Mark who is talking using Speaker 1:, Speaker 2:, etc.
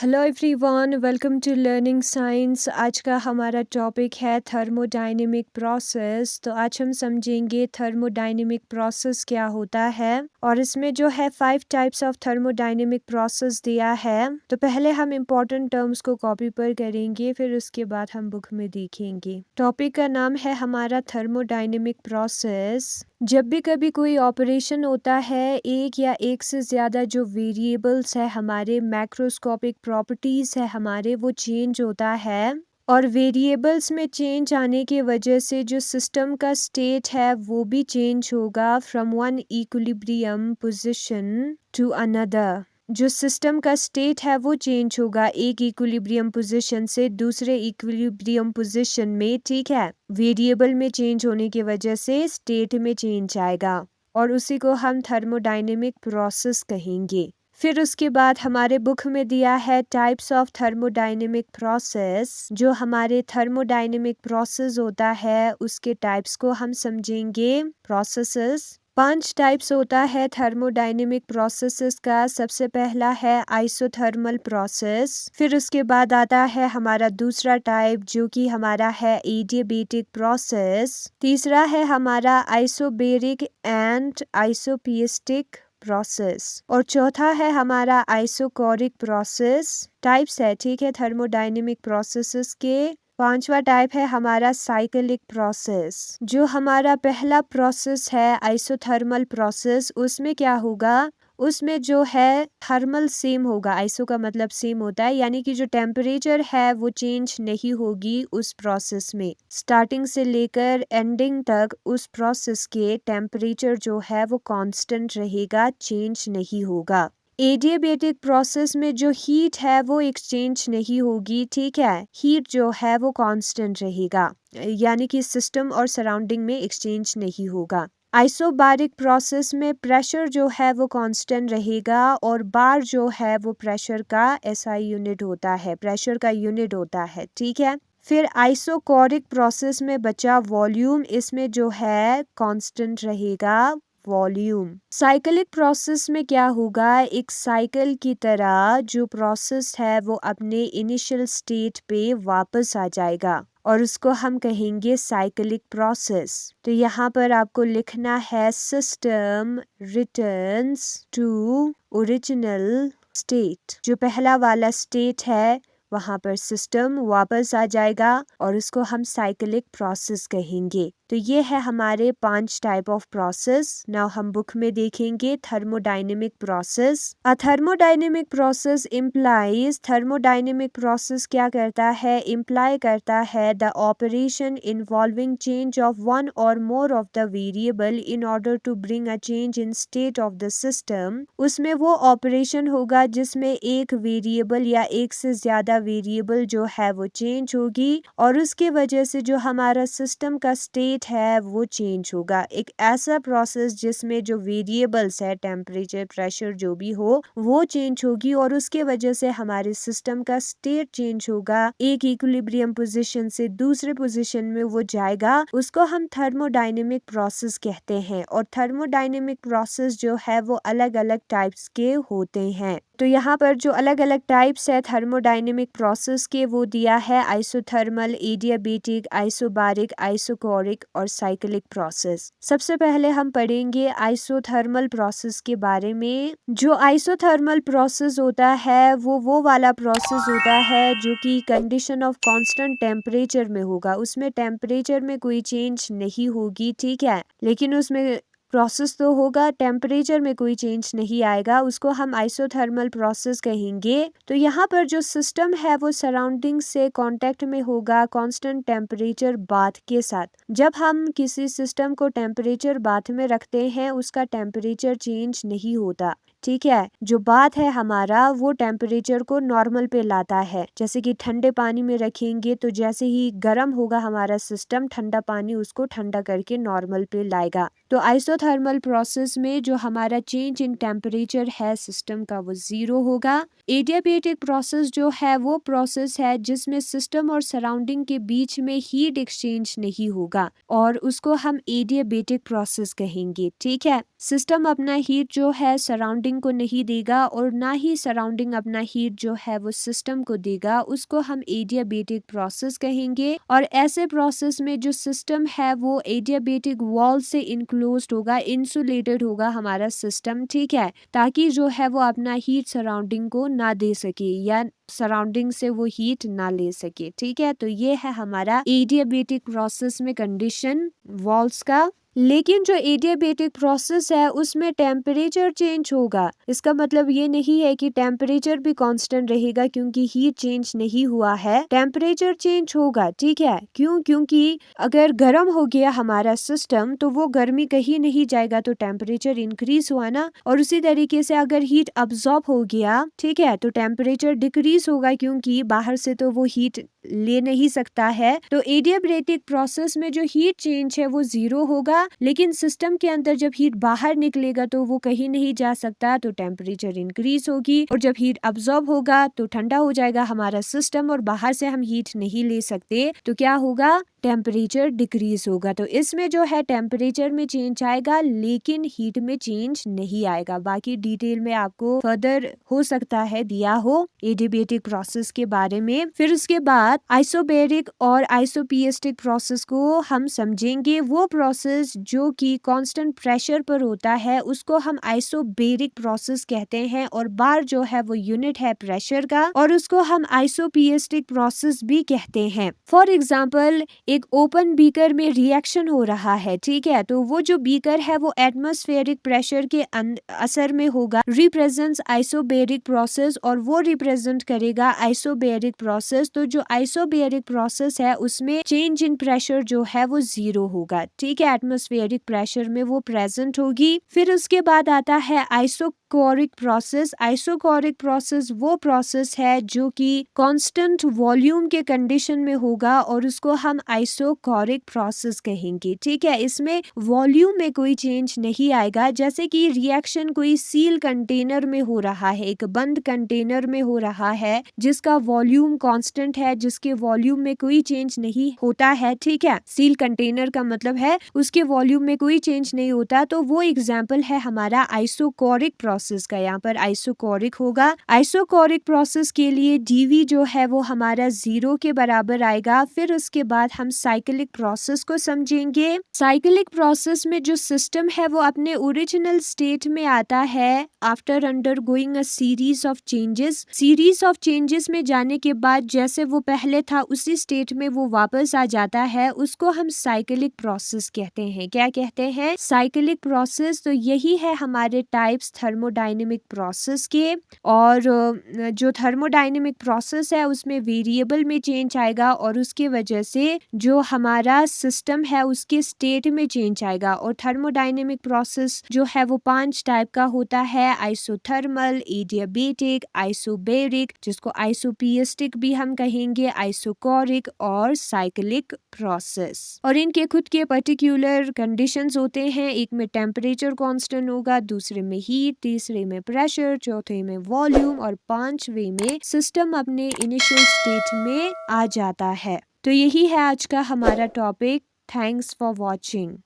Speaker 1: Hello everyone, welcome to learning science. आज का हमारा टॉपिक है थर्मोडायनेमिक प्रोसेस। तो आज हम समझेंगे थर्मोडायनेमिक प्रोसेस क्या होता है, और इसमें जो है 5 टाइप्स ऑफ थर्मोडायनेमिक प्रोसेस दिया है। तो पहले हम इम्पोर्टेंट टर्म्स को कॉपी पर करेंगे, फिर उसके बाद हम बुक में देखेंगे। टॉपिक का नाम है हमारा थर्मोडायनेमिक प्रोसेस। जब भी कभी कोई ऑपरेशन होता है, एक या एक से ज़्यादा जो वेरिएबल्स है, हमारे मैक्रोस्कोपिक प्रॉपर्टीज़ है हमारे, वो चेंज होता है। और वेरिएबल्स में चेंज आने की वजह से जो सिस्टम का स्टेट है वो भी चेंज होगा from one equilibrium position to another. जो सिस्टम का स्टेट है वो चेंज होगा एक इक्विलिब्रियम पोजीशन से दूसरे इक्विलिब्रियम पोजीशन में, ठीक है। वेरिएबल में चेंज होने की वजह से स्टेट में चेंज आएगा, और उसी को हम थर्मोडायनेमिक प्रोसेस कहेंगे। फिर उसके बाद हमारे बुक में दिया है टाइप्स ऑफ थर्मोडायनेमिक प्रोसेस। जो हमारे थर्मोडायनेमिक प्रोसेस होता है उसके टाइप्स को हम समझेंगे। प्रोसेसेस 5 टाइप्स होता है थर्मोडायनेमिक प्रोसेसेस का। सबसे पहला है आइसोथर्मल प्रोसेस। फिर उसके बाद आता है हमारा दूसरा टाइप जो कि हमारा है एडियाबैटिक प्रोसेस। तीसरा है हमारा आइसोबेरिक एंड आइसोपिएस्टिक प्रोसेस, और चौथा है हमारा आइसोकोरिक प्रोसेस। टाइप्स है, ठीक है, थर्मोडायनेमिक प्रोसेसेस के। पांचवा टाइप है हमारा साइक्लिक प्रोसेस। जो हमारा पहला प्रोसेस है आइसोथर्मल प्रोसेस, उसमें क्या होगा, उसमें जो है थर्मल सेम होगा। आइसो का मतलब सेम होता है, यानी कि जो टेम्परेचर है वो चेंज नहीं होगी उस प्रोसेस में। स्टार्टिंग से लेकर एंडिंग तक उस प्रोसेस के टेम्परेचर जो है वो कांस्टेंट रहेगा, चेंज नहीं होगा। एडियाबैटिक प्रोसेस में जो हीट है वो एक्सचेंज नहीं होगी, ठीक है। हीट जो है वो कांस्टेंट रहेगा, यानी कि सिस्टम और सराउंडिंग में एक्सचेंज नहीं होगा। आइसोबारिक प्रोसेस में प्रेशर जो है वो कांस्टेंट रहेगा, और बार जो है वो प्रेशर का एसआई यूनिट होता है, प्रेशर का यूनिट होता है, ठीक है। फिर आइसोकोरिक प्रोसेस में बचा वॉल्यूम, इसमें जो है कांस्टेंट रहेगा वॉल्यूम। साइक्लिक प्रोसेस में क्या होगा, एक साइकिल की तरह जो प्रोसेस है वो अपने इनिशियल स्टेट पे वापस आ जाएगा, और उसको हम कहेंगे साइक्लिक प्रोसेस। तो यहाँ पर आपको लिखना है system returns to original state. जो पहला वाला स्टेट है वहाँ पर सिस्टम वापस आ जाएगा, और उसको हम साइक्लिक प्रोसेस कहेंगे। तो ये है हमारे 5 टाइप ऑफ प्रोसेस। नाउ हम बुक में देखेंगे thermodynamic process. A thermodynamic process implies, thermodynamic process क्या करता है, इम्प्लाई करता है the operation involving change of one or more of the variable in order to bring a change in state of the system. उसमें वो operation होगा जिसमें एक वेरिएबल या एक से ज्यादा वेरिएबल जो है वो चेंज होगी, और उसके वजह से जो हमारा सिस्टम का स्टेट है वो चेंज होगा। एक ऐसा प्रोसेस जिसमें जो वेरिएबल्स है, टेम्परेचर, प्रेशर जो भी हो, वो चेंज होगी, और उसके वजह से हमारे सिस्टम का स्टेट चेंज होगा। एक इक्विलिब्रियम पोजीशन से दूसरे पोजीशन में वो जाएगा, उसको हम थर्मोडायनेमिक प्रोसेस कहते हैं। और थर्मोडायनेमिक प्रोसेस जो है वो अलग अलग टाइप्स के होते हैं। तो यहाँ पर जो अलग अलग टाइप्स है थर्मोडायनेमिक प्रोसेस के वो दिया है आइसोथर्मल, एडियाबैटिक, आइसोबारिक, आइसोकोरिक और साइक्लिक प्रोसेस। सबसे पहले हम पढ़ेंगे आइसोथर्मल प्रोसेस के बारे में। जो आइसोथर्मल प्रोसेस होता है वो वाला प्रोसेस होता है जो कि कंडीशन ऑफ कांस्टेंट टेम्परेचर में होगा। उसमें टेम्परेचर में कोई चेंज नहीं होगी, ठीक है, लेकिन उसमें प्रोसेस तो होगा, टेम्परेचर में कोई चेंज नहीं आएगा, उसको हम आइसोथर्मल प्रोसेस कहेंगे। तो यहाँ पर जो सिस्टम है वो सराउंडिंग से कांटेक्ट में होगा कांस्टेंट टेम्परेचर बाथ के साथ। जब हम किसी सिस्टम को टेम्परेचर बाथ में रखते हैं उसका टेम्परेचर चेंज नहीं होता, ठीक है। जो बात है हमारा वो टेम्परेचर को नॉर्मल पे लाता है। जैसे कि ठंडे पानी में रखेंगे तो जैसे ही गर्म होगा हमारा सिस्टम, ठंडा पानी उसको ठंडा करके नॉर्मल पे लाएगा। तो आइसोथर्मल प्रोसेस में जो हमारा चेंज इन टेम्परेचर है सिस्टम का वो 0 होगा। एडियाबैटिक प्रोसेस जो है वो प्रोसेस है जिसमें सिस्टम और सराउंडिंग के बीच में हीट एक्सचेंज नहीं होगा, और उसको हम एडियाबैटिक प्रोसेस कहेंगे, ठीक है। सिस्टम अपना हीट जो है सराउंडिंग को नहीं देगा और ना ही सराउंडिंग अपना हीट जो है वो सिस्टम को देगा, उसको हम एडियाबेटिक प्रोसेस कहेंगे। और ऐसे प्रोसेस में जो सिस्टम है वो एडियाबेटिक वॉल से इनक्लोज्ड होगा, इंसुलेटेड होगा हमारा सिस्टम, ठीक है, ताकि जो है वो अपना हीट सराउंडिंग को ना दे सके या सराउंडिंग से वो हीट ना ले सके, ठीक है। तो ये है हमारा एडियाबेटिक प्रोसेस में कंडीशन वॉल्स का। लेकिन जो एडियाबेटिक प्रोसेस है उसमें टेम्परेचर चेंज होगा। इसका मतलब ये नहीं है कि टेम्परेचर भी कांस्टेंट रहेगा, क्योंकि हीट चेंज नहीं हुआ है, टेम्परेचर चेंज होगा, ठीक है। क्यों? क्योंकि अगर गर्म हो गया हमारा सिस्टम तो वो गर्मी कहीं नहीं जाएगा, तो टेम्परेचर इंक्रीज हुआ ना। और उसी तरीके से अगर हीट अब्सॉर्ब हो गया, ठीक है, तो टेम्परेचर डिक्रीज होगा, क्योंकि बाहर से तो वो हीट ले नहीं सकता है। तो एडियाबेटिक प्रोसेस में जो हीट चेंज है वो जीरो होगा, लेकिन सिस्टम के अंदर जब हीट बाहर निकलेगा तो वो कहीं नहीं जा सकता, तो टेम्परेचर इंक्रीज होगी। और जब हीट अब्सॉर्ब होगा तो ठंडा हो जाएगा हमारा सिस्टम और बाहर से हम हीट नहीं ले सकते, तो क्या होगा? टेम्परेचर डिक्रीज होगा। तो इसमें जो है टेम्परेचर में चेंज आएगा लेकिन हीट में चेंज नहीं आएगा। बाकी डिटेल में आपको फर्दर हो सकता है दिया हो एडियाबेटिक प्रोसेस के बारे में। फिर उसके बाद आइसोबैरिक और आइसोपिएस्टिक प्रोसेस को हम समझेंगे। वो प्रोसेस जो कि कांस्टेंट प्रेशर पर होता है उसको हम आइसोबैरिक प्रोसेस कहते हैं, और बार जो है वो यूनिट है प्रेशर का, और उसको हम आइसोपिएस्टिक प्रोसेस भी कहते हैं। फॉर एग्जाम्पल, एक ओपन बीकर में रिएक्शन हो रहा है, ठीक है, तो वो जो बीकर है वो एटमॉस्फेरिक प्रेशर के असर में होगा, रिप्रेजेंट्स आइसोबैरिक प्रोसेस, और वो रिप्रेजेंट करेगा आइसोबैरिक प्रोसेस। तो जो आइसोबैरिक प्रोसेस है उसमें चेंज इन प्रेशर जो है वो जीरो होगा, ठीक है, एटमॉस्फेरिक प्रेशर में वो प्रेजेंट होगी। फिर उसके बाद आता है आइसोकोरिक प्रोसेस। आइसोकोरिक प्रोसेस वो प्रोसेस है जो कि कांस्टेंट वॉल्यूम के कंडीशन में होगा, और उसको हम आइसोकोरिक प्रोसेस कहेंगे, ठीक है। इसमें वॉल्यूम में कोई चेंज नहीं आएगा, जैसे कि रिएक्शन कोई सील कंटेनर में हो रहा है, एक बंद कंटेनर में हो रहा है जिसका वॉल्यूम कांस्टेंट है, जिसके वॉल्यूम में कोई चेंज नहीं होता है, ठीक है। सील कंटेनर का मतलब है उसके वॉल्यूम में कोई चेंज नहीं होता, तो वो एग्जाम्पल है हमारा आइसोकोरिक प्रोसेस का। यहाँ पर आइसोकोरिक होगा। आइसोकोरिक प्रोसेस के लिए डीवी जो है वो हमारा 0 के बराबर आएगा। फिर उसके बाद हम साइक्लिक प्रोसेस को समझेंगे। साइक्लिक प्रोसेस में जो सिस्टम है वो अपने ओरिजिनल स्टेट में आता है after undergoing a series of changes. Series of changes में जाने के बाद जैसे वो पहले था उसी स्टेट में वो वापस आ जाता है, उसको हम साइक्लिक प्रोसेस कहते हैं। क्या कहते हैं? Cyclic process. तो यही है हमारे टाइप्स थर्मोडायनेमिक प्रोसेस के। और जो थर्मोडायनेमिक प्रोसेस है उसमें वेरिएबल में चेंज आएगा, और उसके वजह से जो हमारा सिस्टम है उसके स्टेट में चेंज आएगा। और थर्मोडायनेमिक प्रोसेस जो है वो 5 टाइप का होता है: आइसोथर्मल, एडियाबेटिक, आइसोबैरिक, जिसको आइसोपिएस्टिक भी हम कहेंगे, आइसोकोरिक और साइक्लिक प्रोसेस। और इनके खुद के पर्टिकुलर कंडीशंस होते हैं। एक में टेम्परेचर कांस्टेंट होगा, दूसरे में हीट, तीसरे में प्रेशर, चौथे में वॉल्यूम, और 5वें में सिस्टम अपने इनिशियल स्टेट में आ जाता है। तो यही है आज का हमारा टॉपिक। Thanks for watching.